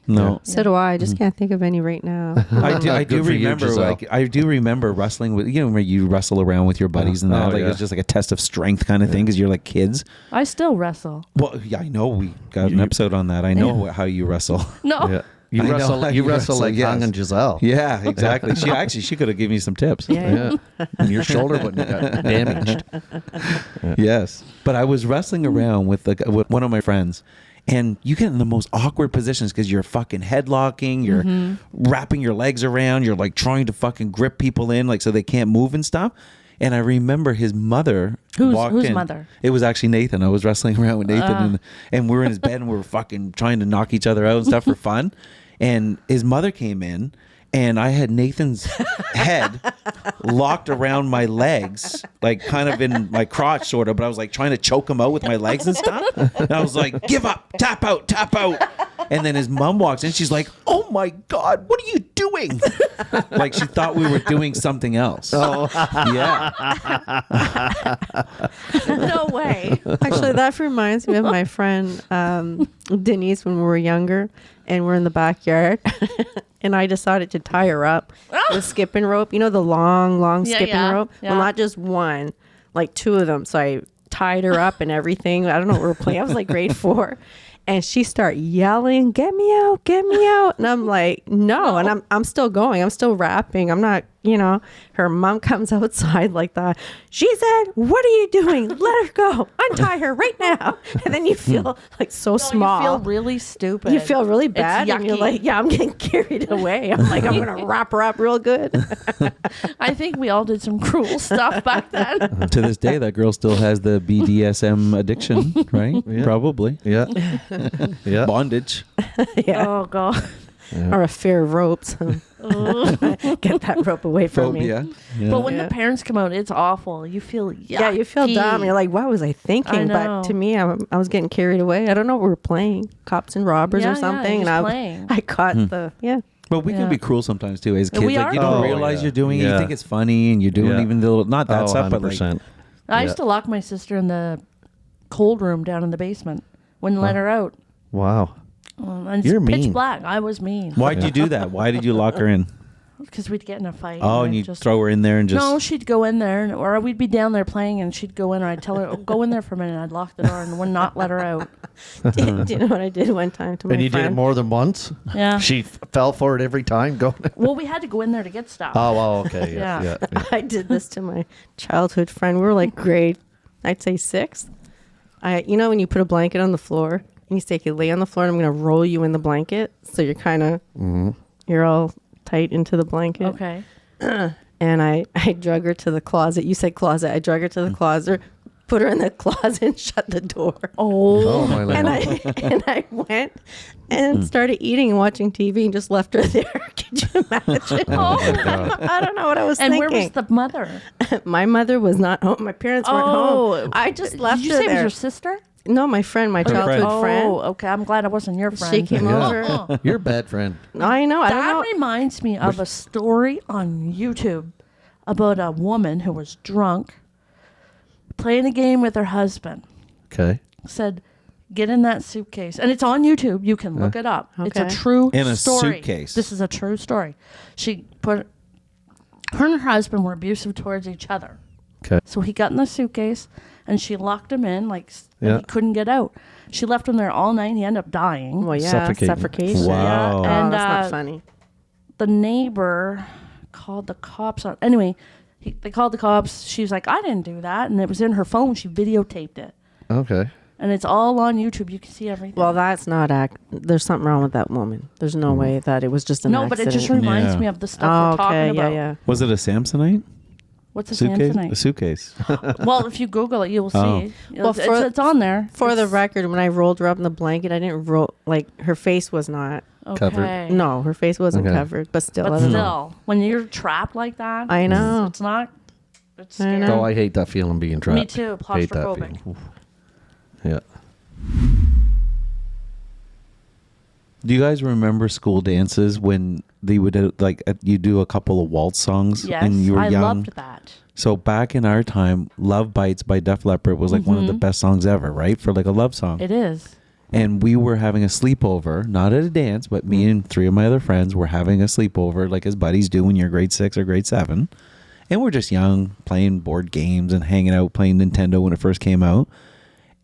No. So do I. I just can't think of any right now. I do Good for you, remember Giselle. like I do remember wrestling with where you wrestle around with your buddies and that Oh, like yeah. it's just like a test of strength kind of thing because you're like kids. I still wrestle. Well, yeah, I know we got an episode on that. I know how you wrestle. No, yeah. You I know wrestle. how You you wrestle wrestle, like yes. Hung and Giselle. Yeah, exactly. She could have given me some tips. yeah. Yeah. And your shoulder wouldn't have got damaged. Yes, but I was wrestling around with one of my friends, and you get in the most awkward positions because you're fucking headlocking, you're wrapping your legs around, you're like trying to fucking grip people in like so they can't move and stuff. And I remember his mother walked Whose in. mother? It was actually Nathan. I was wrestling around with Nathan, and we were in his bed and we were fucking trying to knock each other out and stuff for fun. And his mother came in, and I had Nathan's head locked around my legs, like kind of in my crotch, sort of. But I was like trying to choke him out with my legs and stuff. And I was like, "Give up, tap out, tap out." And then his mom walks in. She's like, "Oh my God, what are you doing?" Like she thought we were doing something else. Oh, yeah. No way. Actually, that reminds me of my friend Denise when we were younger, and we're in the backyard, and I decided to tie her up with skipping rope. You know the long Yeah, skipping yeah, rope. yeah. Well, not just one, like two of them. So I tied her up and everything. I don't know what we were playing. I was like grade 4. And she started yelling, "Get me out, get me out." And I'm like, no. And I'm still going. I'm still rapping. I'm not her mom comes outside like that. She said, "What are you doing? Let her go. Untie her right now." And then you feel like so small. You feel really stupid. You feel really bad. It's And you're yucky. like, yeah, I'm getting carried away. I'm like, I'm going to wrap her up real good. I think we all did some cruel stuff back then. To this day, that girl still has the BDSM addiction, right? Yeah. Probably. Yeah. Yeah. Bondage. Yeah. Oh, God. Yeah. Or a fear of ropes. Get that rope away from me. Phobia. Yeah. But when Yeah. the parents come out, it's awful. You feel yucky. Yeah, you feel dumb. You're like, what was I thinking? I know. But to me, I was getting carried away. I don't know what we were playing, cops and robbers Yeah, or yeah, something. just And playing. I caught the But we Yeah. can be cruel sometimes too as kids. We Like are you don't cruel. realize Oh, yeah. you're doing it. You Yeah. think it's funny and you're doing Yeah. even the little, not that stuff, but like 100%. I Yeah. used to lock my sister in the cold room down in the basement. Wouldn't let her out. Wow. And it's You're pitch mean. black. I was mean. why'd you do that? Why did you lock her in? Because we'd get in a fight. Oh, and I'd you just throw her in there and just. No, she'd go in there, or we'd be down there playing, and she'd go in, or I'd tell her, oh, "Go in there for a minute." I'd lock the door and would not let her out. do you know what I did one time to my And you did it friend? more than once? Yeah. She fell for it every time? Go. Well, we had to go in there to get stuff. Oh, well, okay. Yeah. Yeah. Yeah. I did this to my childhood friend. We were like grade, I'd say 6th. When you put a blanket on the floor and you say, "Okay, lay on the floor and I'm going to roll you in the blanket." So you're kind of, you're all tight into the blanket. Okay. And I drug her to the closet. You said closet. I drug her to the closet, put her in the closet and shut the door. Oh, my Lord. And I went and started eating and watching TV and just left her there. Could you imagine? Oh, my God. I don't know what I was And thinking. where was the mother? My mother was not home. My parents weren't home. I just left Did you her say it was there. your sister? No, my friend, my childhood Oh, friend. okay. I'm glad I wasn't your friend. She came Yeah. over. You're a bad friend. I know. I don't That know. reminds me of a story on YouTube about a woman who was drunk playing a game with her husband. Okay. Said, "Get in that suitcase," and it's on YouTube. You can look it up. It's a Okay. true In a story. suitcase. This is a true story. She put her and her husband were abusive towards each other. Okay. So he got in the suitcase and she locked him in, and Yeah. he couldn't get out. She left him there all night. He ended up dying. Well, yeah, Suffocating. suffocation. Wow. Oh, And, that's not funny. The neighbor called the cops on. Anyway, they called the cops. She was like, "I didn't do that," and it was in her phone. She videotaped it, Okay. and it's all on YouTube. You can see everything. Well, that's not there's something wrong with that woman. There's no way that it was just an no, but accident. it just reminds Yeah. me of the stuff Oh, we're talking okay, about. yeah. Was it a Samsonite? What's a Suitcase? A Samsonite? suitcase. Well, if you Google it, you will see. Oh. Well, It's on there. For the It's- record, when I rolled her up in the blanket, I didn't roll, like, her face was not, Covered. Okay. no, her face wasn't Okay. covered, but still. But I don't know. still, when you're trapped like that, I know. it's not. It's I scary. know. Oh, I hate that feeling being trapped. Me too. Hate that Claustrophobic. feeling. Oof. Yeah. Do you guys remember school dances when they would you do a couple of waltz songs Yes, and you were I young? loved that. So back in our time, "Love Bites" by Def Leppard was like one of the best songs ever, right? For like a love song. It is. And we were having a sleepover, not at a dance, but me and 3 of my other friends were having a sleepover like as buddies do when you're grade 6 or grade 7. And we're just young, playing board games and hanging out, playing Nintendo when it first came out.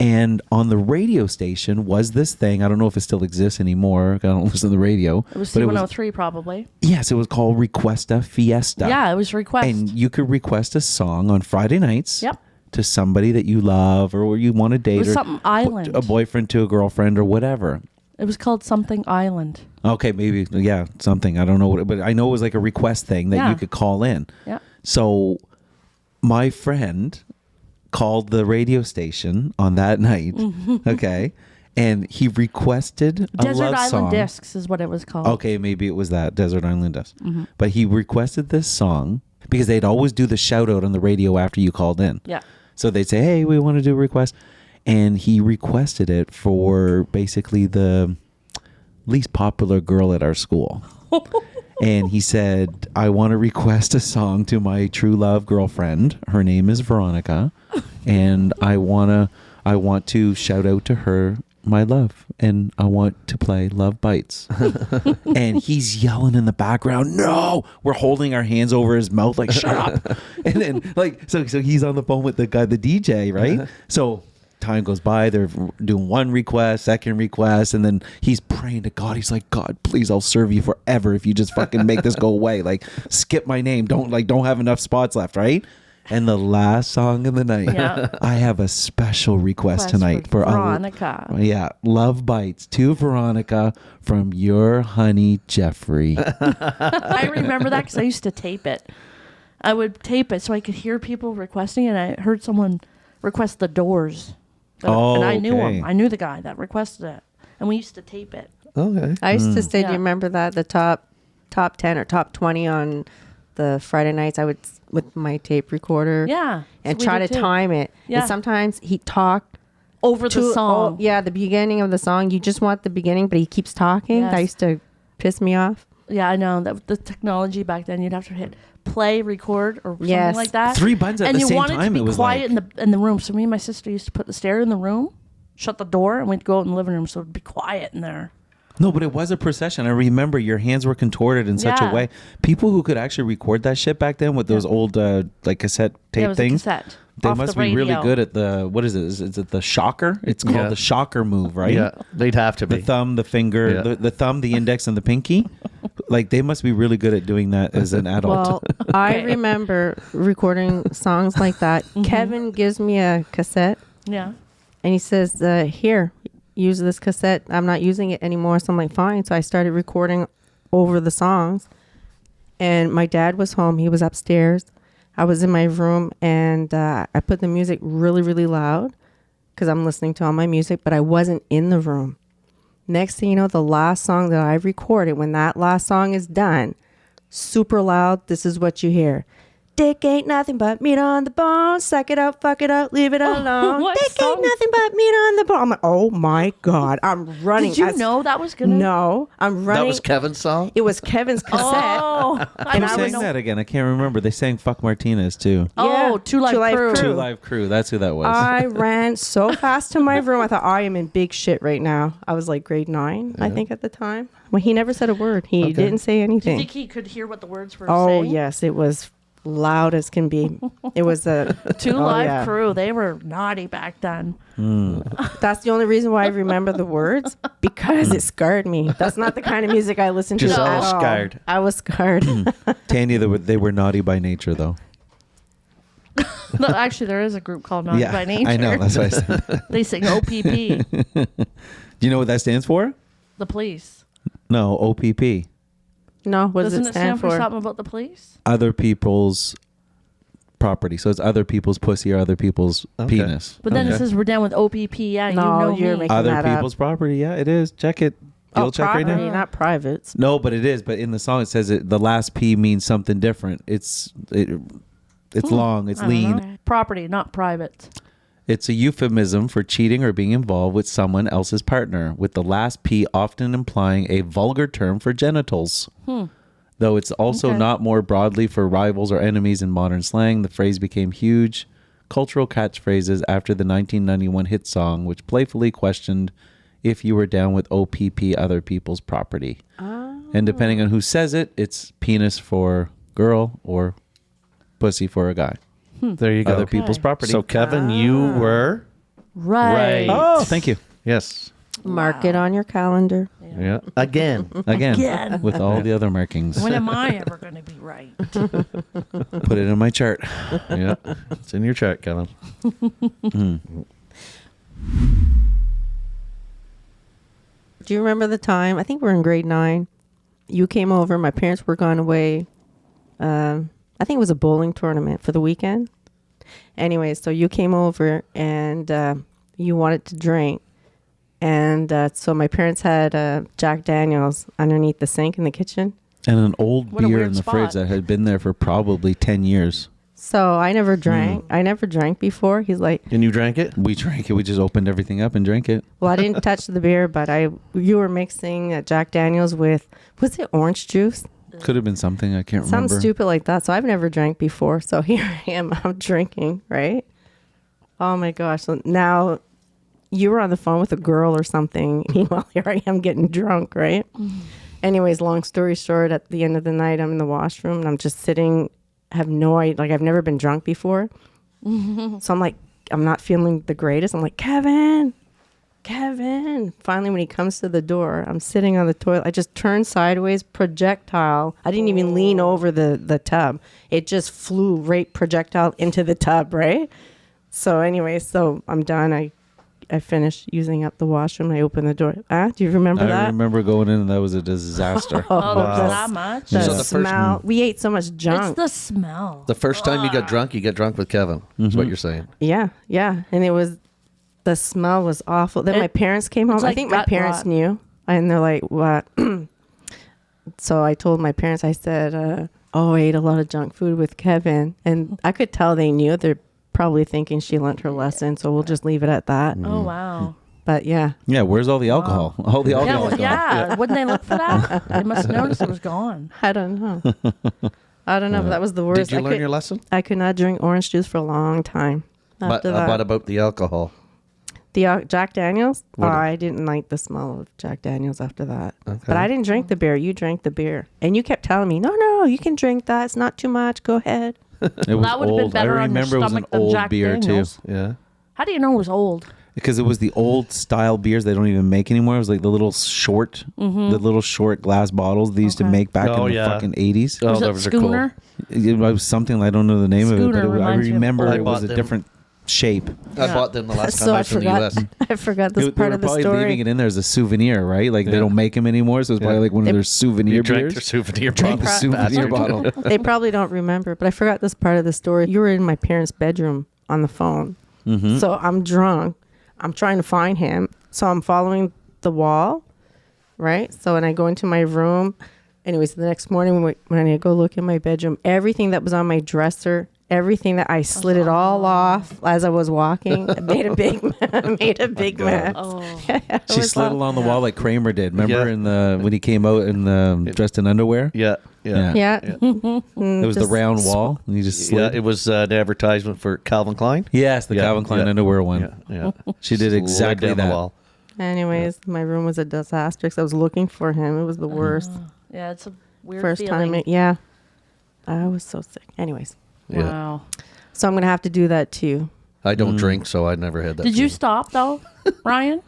And on the radio station was this thing. I don't know if it still exists anymore. I don't listen to the radio. It was but C103 probably. yes, it was called Requesta Fiesta. Yeah, it was request. And you could request a song on Friday nights. Yep. To somebody that you love or you want to date, was or something island. a boyfriend to a girlfriend or whatever. It was called Something Island. Okay, maybe, yeah, something. I don't know what, but I know it was like a request thing that Yeah. you could call in. Yeah. So my friend called the radio station on that night, okay, and he requested a Desert love Island song. Discs is what it was called. Okay, maybe it was that, Desert Island Discs. But he requested this song because they'd always do the shout out on the radio after you called in. Yeah. So they'd say, "Hey, we want to do a request." And he requested it for basically the least popular girl at our school. And he said, "I want to request a song to my true love girlfriend. Her name is Veronica. And I want to shout out to her my love. And I want to play Love Bites." And he's yelling in the background, "No!" We're holding our hands over his mouth like, "Shut up." And then so he's on the phone with the guy, the DJ, right? So time goes by, they're doing one request, second request, and then he's praying to God. He's like, God, please, I'll serve you forever if you just fucking make this go away. Like, skip my name. Don't have enough spots left, right? And the last song of the night, I have a special request tonight for Veronica. Love Bites to Veronica from your honey Jeffrey. I remember that because I used to tape it. I would tape it so I could hear people requesting, and I heard someone request The Doors. And I knew him. I knew the guy that requested it, and we used to tape it. Okay. I used to say, do you remember that the top 10 or top 20 on the Friday nights? I would with my tape recorder, and try to time it. And sometimes he talked over the song. The beginning of the song. You just want the beginning, but he keeps talking. That used to piss me off. Yeah, I know that the technology back then. You'd have to hit play, record, or something like that. 3 buttons at the same time. And you wanted to be quiet in the room. So me and my sister used to put the stereo in the room, shut the door, and we'd go out in the living room so it'd be quiet in there. No, but it was a procession. I remember your hands were contorted in such a way. People who could actually record that shit back then with those old like cassette tape things. They must be really good at the, what is it? Is it the shocker? It's called the shocker move, right? Yeah, they'd have to be. The thumb, the finger, the thumb, the index, and the pinky. Like, they must be really good at doing that as an adult. Well, I remember recording songs like that. Kevin gives me a cassette. Yeah. And he says, here, use this cassette. I'm not using it anymore. So I'm like, fine. So I started recording over the songs. And my dad was home. He was upstairs. I was in my room, and I put the music really, really loud because I'm listening to all my music, but I wasn't in the room. Next thing you know, the last song that I recorded, when that last song is done, super loud, this is what you hear. Dick ain't nothing but meat on the bone. Suck it up, fuck it up, leave it alone. Dick ain't nothing but meat on the bone. I'm like, oh my God. I'm running. Did you know that was going to? No. I'm running. That was Kevin's song? It was Kevin's cassette. Oh. Who sang that again? I can't remember. They sang Fuck Martinez too. Oh, Two Live Crew. Two Live Crew. That's who that was. I ran so fast to my room. I thought, I am in big shit right now. I was like grade 9, I think, at the time. Well, he never said a word. He didn't say anything. Do you think he could hear what the words were Oh, saying? yes. It was loud as can be. It was a Two Live Crew. They were naughty back then. That's the only reason why I remember the words, because it scarred me. That's not the kind of music I listen to Just at all all. scarred. I was scarred. Tanya, they were naughty by nature, though. No, actually, there is a group called Naughty by Nature. I know. That's what I said. They sing OPP. Do you know what that stands for? The police. No, OPP. No, what Doesn't does it stand for? something about the police? Other people's property. So it's other people's pussy or other people's penis. But then it says we're down with OPP. Yeah, No, you know you're me. making Other that people's up. property. Yeah, it is. Check it. You'll check property, right now. not private. No, but it is. But in the song, it says the last P means something different. It's long. It's I don't lean. know. Property, not private. It's a euphemism for cheating or being involved with someone else's partner, with the last P often implying a vulgar term for genitals. Though it's also not more broadly for rivals or enemies in modern slang, the phrase became huge cultural catchphrases after the 1991 hit song, which playfully questioned if you were down with OPP, other people's property. And depending on who says it, it's penis for girl or pussy for a guy. There you go. Other people's property. So, Kevin, you were Right. Oh, thank you. Yes. Mark it on your calendar. Yeah. Again. Again. With all the other markings. When am I ever going to be right? Put it in my chart. Yeah. It's in your chart, Kevin. Do you remember the time? I think we're in grade 9. You came over. My parents were gone away. I think it was a bowling tournament for the weekend. Anyway, so you came over and you wanted to drink. And so my parents had Jack Daniels underneath the sink in the kitchen. And an old What a beer weird in the spot. fridge that had been there for probably 10 years. So I never drank. I never drank before. He's like, And you drank it? We drank it. We just opened everything up and drank it. well, I didn't touch the beer, but you were mixing Jack Daniels with, was it orange juice? Could have been something. I can't Something remember. stupid like that. So I've never drank before. So here I am. I'm drinking, right? Oh my gosh. So now you were on the phone with a girl or something. Meanwhile, here I am getting drunk, right? Anyways, long story short, at the end of the night, I'm in the washroom and I'm just sitting, have no idea. Like, I've never been drunk before. So I'm like, I'm not feeling the greatest. I'm like, Kevin. Finally, when he comes to the door, I'm sitting on the toilet. I just turned sideways, projectile. I didn't even lean over the tub. It just flew right projectile into the tub, right? So anyway, so I'm done. I finished using up the washroom. I opened the door. Do you remember that? I remember going in and that was a disaster. That much? The So the smell. We ate so much junk. It's the smell. The first time you got drunk with Kevin. Is what you're saying. Yeah. And the smell was awful. Then my parents came home. like I think my gut parents rot. knew. And they're like, what? So I told my parents, I said, I ate a lot of junk food with Kevin. And I could tell they knew. They're probably thinking she learned her lesson. So we'll just leave it at that. Oh, wow. But yeah. Yeah, where's all the alcohol? All the alcohol. Yeah. Wouldn't they look for that? They must have noticed it was gone. I don't know. But that was the worst. Did you learn your lesson? I could not drink orange juice for a long time. After that. What about the alcohol? The Jack Daniels? What- I didn't like the smell of Jack Daniels after that. Okay. But I didn't drink the beer. You drank the beer. And you kept telling me, no, you can drink that. It's not too much. Go ahead. It was That would have been old. better I on your remember it was an stomach than old Jack beer Daniels. too. Yeah. How do you know it was old? Because it was the old style beers they don't even make anymore. It was like the little short, the little short glass bottles they used to make back Oh, in the yeah. fucking 80s. Oh, Was it those are cool. Schooner? It was something, I don't know the name of it, but Schooner I reminds you of remember old. it was I a bought different shape. I bought them the last time So I I was in the forgot. U.S. I forgot this They part were of the probably story. leaving it in there as a souvenir, right? Like they Yeah. don't make them anymore, so it's probably Yeah. like one of their souvenir You drank beers. their souvenir The bottle. souvenir bottle. They probably don't remember, but I forgot this part of the story. You were in my parents' bedroom on the phone. So I'm drunk. I'm trying to find him. So I'm following the wall, right? So when I go into my room, anyways, the next morning when I go look in my bedroom, everything that was on my dresser, everything that I slid it all off as I was walking, made a big mess. Oh. She slid along the wall like Kramer did. Remember when he came out in dressed in underwear? Yeah. Yeah. It was the round wall, and you just slid. Yeah, it was an advertisement for Calvin Klein. Yes, the Yeah, Calvin Klein yeah. underwear one. Yeah. She did Slid exactly down that. the wall. Anyways, my room was a disaster 'cause I was looking for him. It was the worst. Yeah, it's a weird First feeling. time. I was so sick. Anyways, Yeah. Wow. so I'm going to have to do that too. I don't drink, so I never had that. Did you feeling. stop, though, Ryan?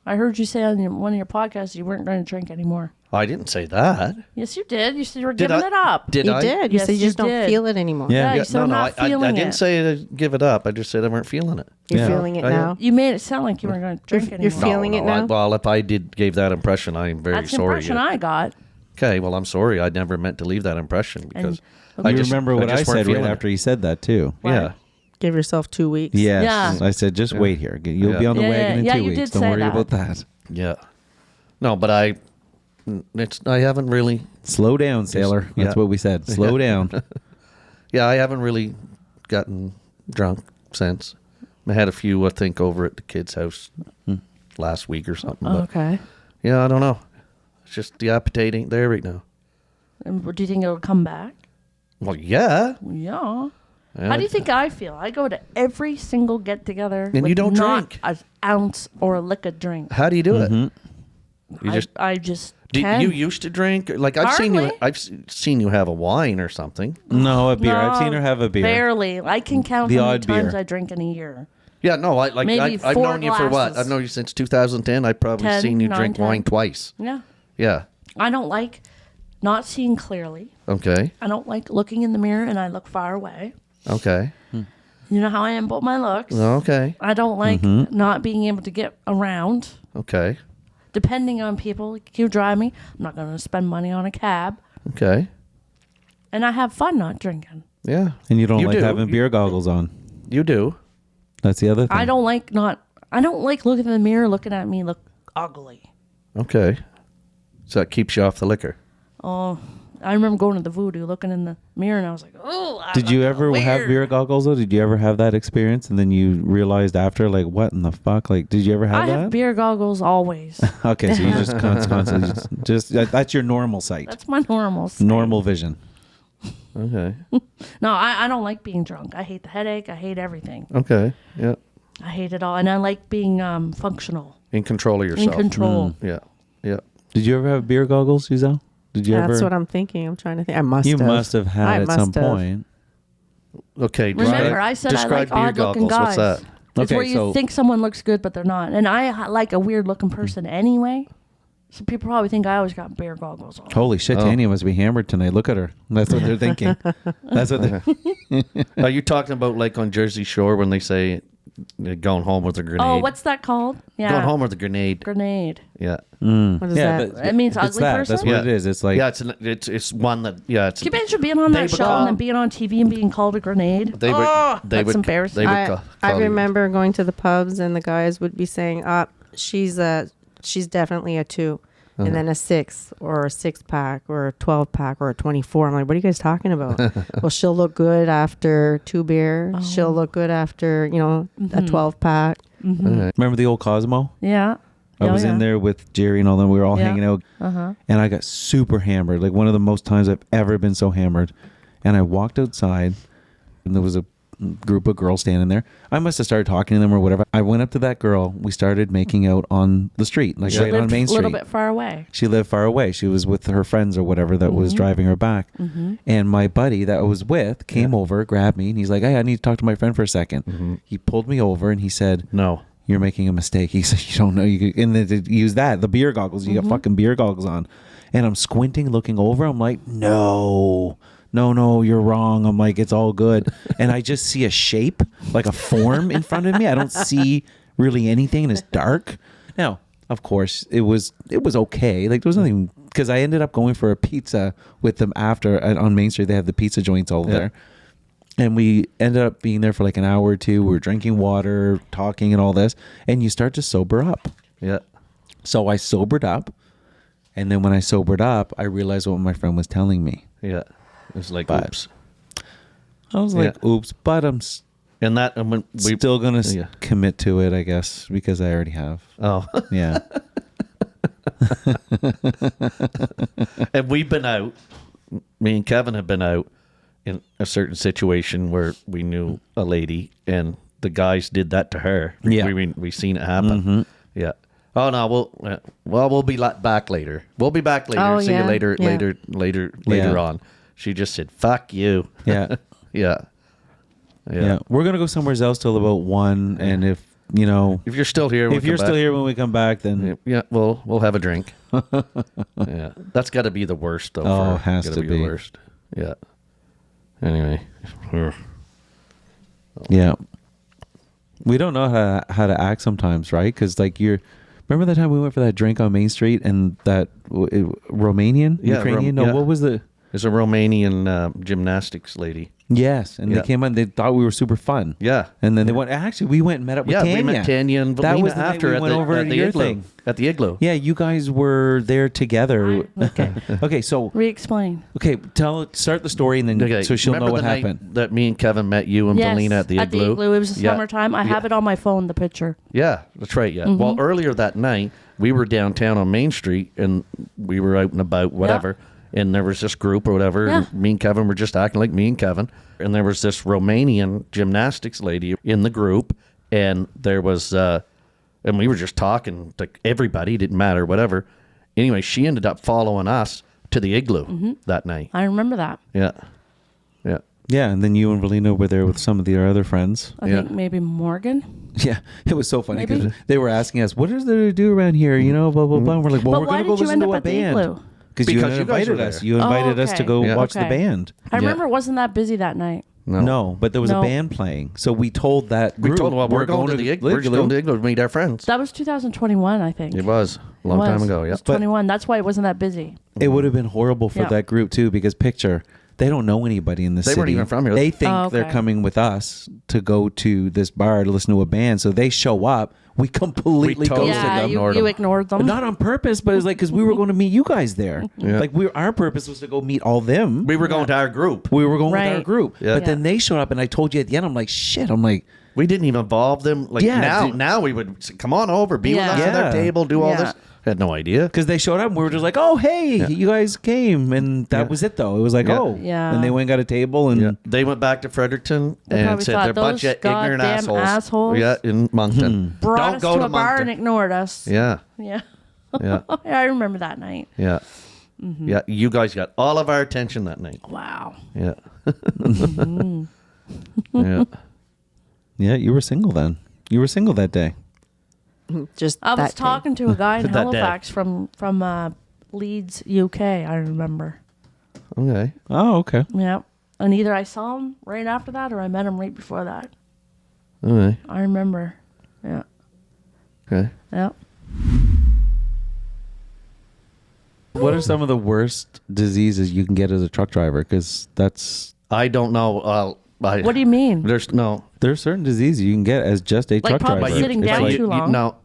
I heard you say on one of your podcasts you weren't going to drink anymore. I didn't say that. Yes, you did. You said you were Did giving I? it up. Did You I? did. You Yes, said you you just don't did. feel it anymore. Yeah. you said I'm not I feeling didn't it. say to give it up. I just said I weren't feeling it. You're Yeah. feeling it I- now. You made it sound like you weren't going to drink You're anymore. feeling it now? Well, if I gave that impression, I'm very That's the sorry. impression I got. Okay, well, I'm sorry. I never meant to leave that impression because And- You remember what I just weren't said right feeling after it. he said that too. Yeah. Give yourself 2 weeks. Yes. Yeah. I said, just wait here. You'll be on the Yeah, wagon in yeah, 2 you weeks. did Don't say worry that. about that. Yeah. No, but I haven't really. Slow down, sailor. That's yeah. what we said. Slow down. Yeah, I haven't really gotten drunk since. I had a few, I think, over at the kid's house last week or something. But Okay. yeah, I don't know. It's just the appetite ain't there right now. And do you think it'll come back? Well, yeah. Yeah. How do you think I feel? I go to every single get together And you don't not drink. an ounce or a lick of drink. How do you do it? You I just do can. you used to drink? Like I've seen you. Hardly. I've seen you have a wine or something. No, a beer. No, I've seen her have a beer. Barely. I can count The how many odd times beer. I drink in a year. Yeah, no, I've Maybe known 4 you for what? glasses. I've known you since 2010. I've probably 10, seen you 9, drink 10. wine twice. Yeah. Yeah. I don't like not seeing clearly. Okay. I don't like looking in the mirror and I look far away. Okay. You know how I am about my looks. Okay. I don't like not being able to get around. Okay. Depending on people, like you drive me, I'm not going to spend money on a cab. Okay. And I have fun not drinking. Yeah. And you don't You like do. having beer goggles on. You do. That's the other thing. I don't like looking in the mirror, looking at me look ugly. Okay. So that keeps you off the liquor. Oh, I remember going to the Voodoo, looking in the mirror, and I was like, oh. Did you ever have beer goggles though? Did you ever have that experience and then you realized after, like, what in the fuck? Like, did you ever have I that? have beer goggles always. Okay, so you just constantly just that's your normal sight. That's my normal state. Normal vision. Okay. No, I don't like being drunk. I hate the headache. I hate everything. Okay. Yeah. I hate it all. And I like being functional, In control of yourself. in control. Yeah. Yeah. Did you ever have beer goggles, Giselle? Did you That's ever? what I'm thinking. I'm trying to think. I must You have. must have had I at must some have. point. Okay. Remember, I said I like beer odd-looking goggles. guys. What's that? It's where you think someone looks good, but they're not. And I like a weird-looking person anyway. So people probably think I always got beer goggles on. Holy shit, Tanya must be hammered tonight. Look at her. That's what they're thinking. That's what they're... Are you talking about like on Jersey Shore when they say going home with a grenade? Oh, what's that called? Yeah. Going home with a grenade. Grenade. Yeah. What is that? It means it's ugly person? That's what it is. It's like... Yeah, it's one that, it's... Can you imagine being on that show and then being on TV and being called a grenade? That's embarrassing. I remember going to the pubs and the guys would be saying, she's definitely a 2. And then a 6 or a 6-pack or a 12-pack or a 24. I'm like, what are you guys talking about? Well, she'll look good after 2 beer. Oh. She'll look good after, a 12-pack. Mm-hmm. Remember the old Cosmo? Yeah. I was in there with Jerry and all them. We were all hanging out. And I got super hammered. Like one of the most times I've ever been so hammered. And I walked outside and there was a group of girls standing there. I must have started talking to them or whatever. I went up to that girl. We started making out on the street, like right on Main Street. A little bit far away. She lived far away. She was with her friends or whatever that was driving her back. And my buddy that I was with came over, grabbed me, and he's like, hey, I need to talk to my friend for a second. He pulled me over and he said, no, you're making a mistake. He said, you don't know. You can, and then to use that, the beer goggles. You got fucking beer goggles on. And I'm squinting, looking over. I'm like, no, you're wrong. I'm like, it's all good. And I just see a shape, like a form in front of me. I don't see really anything, and it's dark. Now, of course, it was okay. Like there was nothing, because I ended up going for a pizza with them after on Main Street. They have the pizza joints over there. And we ended up being there for like an hour or two. We were drinking water, talking and all this. And you start to sober up. Yeah. So I sobered up. And then when I sobered up, I realized what my friend was telling me. Yeah. It was like, oops. I was like, oops, but I'm still going to commit to it, I guess, because I already have. Oh. Yeah. And we've been out, me and Kevin have been out in a certain situation where we knew a lady and the guys did that to her. Yeah. We seen it happen. Yeah. Oh no, we'll be back later. We'll be back later. Oh, See you later Yeah. on. She just said, "Fuck you." Yeah. Yeah. We're gonna go somewhere else till about 1, and if you're still here, when we come back, then we'll have a drink. Yeah, that's got to be the worst though. Oh, it has to be the worst. Yeah. Anyway. Yeah. We don't know how to act sometimes, right? Because remember that time we went for that drink on Main Street and that Romanian, Ukrainian? What was the? There's a Romanian gymnastics lady. Yes, and they came on. They thought we were super fun. Yeah, and then they went. Actually, we went and met up with Tanya. We met Tanya and Valina that was the after we went over at the igloo. thing. At the igloo. Yeah, you guys were there together. Okay. Okay, so re-explain. Okay, start the story and then so she'll know what happened. That me and Kevin met you and Valina at the igloo. At the igloo. It was the summertime. I have it on my phone. The picture. Yeah, that's right. Yeah. Well, earlier that night we were downtown on Main Street and we were out and about, whatever. Yeah. And there was this group or whatever. Yeah. And me and Kevin were just acting like me and Kevin. And there was this Romanian gymnastics lady in the group. And there was, and we were just talking to everybody. Didn't matter, whatever. Anyway, she ended up following us to the igloo that night. I remember that. Yeah. Yeah. Yeah. And then you and Valina were there with some of your other friends. I think maybe Morgan. Yeah. It was so funny because they were asking us, what is there to do around here? Blah, blah, blah. And we're like, well, we're going to go listen to a band. Because you invited us. You invited us to go watch the band. I remember it wasn't that busy that night. No, but there was a band playing. So we told that group. We told them, we're going to the igloo. We're going to the igloo to meet our friends. That was 2021, I think. It was. A long time ago, yeah. It was 21. That's why it wasn't that busy. It would have been horrible for that group, too, because picture, they don't know anybody in the city. They weren't even from here. They think they're coming with us to go to this bar to listen to a band. So they show up. We completely ghosted them. You ignored them. But not on purpose, but it's like because we were going to meet you guys there. Yeah. Like our purpose was to go meet all them. We were going to our group. We were going with our group. Yeah. But then they showed up, and I told you at the end, I'm like, shit. I'm like, we didn't even involve them. Like now we would say, come on over, be with us at our table, do all this. I had no idea because they showed up and we were just like, oh hey, you guys came, and that was it though. It was like and they went and got a table and they went back to Fredericton and said they're a bunch of ignorant assholes. Yeah, in Moncton. Brought us to a bar and ignored us. Yeah. I remember that night. Yeah. Yeah, you guys got all of our attention that night. Wow. Yeah. Yeah. Yeah, you were single then. You were single that day. Just I was that day. talking to a guy in That day. Halifax from Leeds, UK. I remember. Okay. Oh, okay. Yeah, and either I saw him right after that, or I met him right before that. Okay. I remember. Yeah. Okay. Yeah. What are some of the worst diseases you can get as a truck driver? Because I don't know. What do you mean? There's no. there are certain diseases you can get as just a truck probably driver. sitting It's down like- too long. No.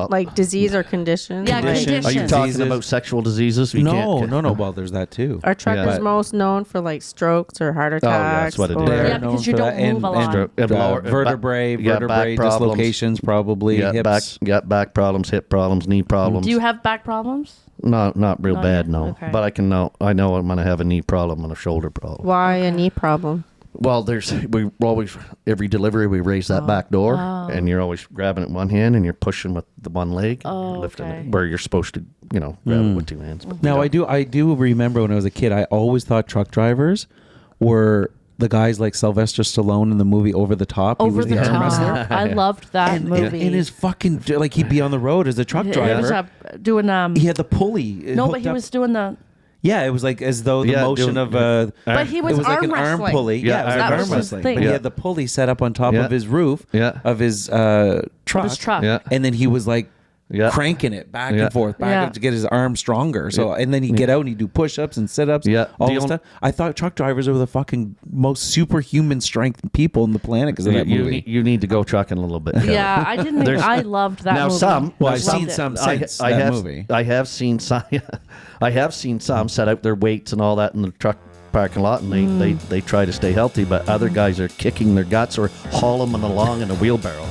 Like disease or condition. Yeah, Like, condition. Are you talking diseases. about sexual diseases? You No, can't- no. Well, there's that too. Are truckers Yeah. most known for like strokes or heart attacks? that's what it is. or- They're Yeah, because known you for don't that. move a lot. And lower- vertebrae, yeah, back vertebrae problems. dislocations, probably Yeah, hips. back problems, hip problems, knee problems. Do you have back problems? Not real Not bad, yet. no. Okay. But I know I'm gonna have a knee problem and a shoulder problem. Why a knee problem? Well, we always every delivery we raise that back door, and you're always grabbing it one hand and you're pushing with the one leg, lifting okay. it where you're supposed to, grab it with two hands. But Now I do remember when I was a kid, I always thought truck drivers were the guys like Sylvester Stallone in the movie Over the Top. Over he was the arm wrestler. top. I loved that And movie. in his fucking like he'd be on the road as a truck He driver. was doing He had the pulley. no, but hooked he up. was doing the. Yeah, it was like as though the Yeah, motion doing- of But he was, it was like an wrestling. arm pulley. Yeah, it was like that arm was his wrestling. thing. But he Yeah. had the pulley set up on top Yeah. of his roof Yeah. of his truck. His truck. Yeah. And then he was like Yeah. cranking it back Yeah. and forth, Yeah. to get his arm stronger. So and then he'd get out and he'd do push-ups and sit-ups. Yeah. all The this only- stuff. I thought truck drivers were the fucking most superhuman strength people on the planet because of that movie. you need to go trucking a little bit. Kelly. Yeah, I didn't. I loved that Now movie. some- Well, I I've loved seen it. some since that have, movie. I have seen some. I have seen some set out their weights and all that in the truck parking lot, and they try to stay healthy, but other guys are kicking their guts or hauling them along in a wheelbarrow.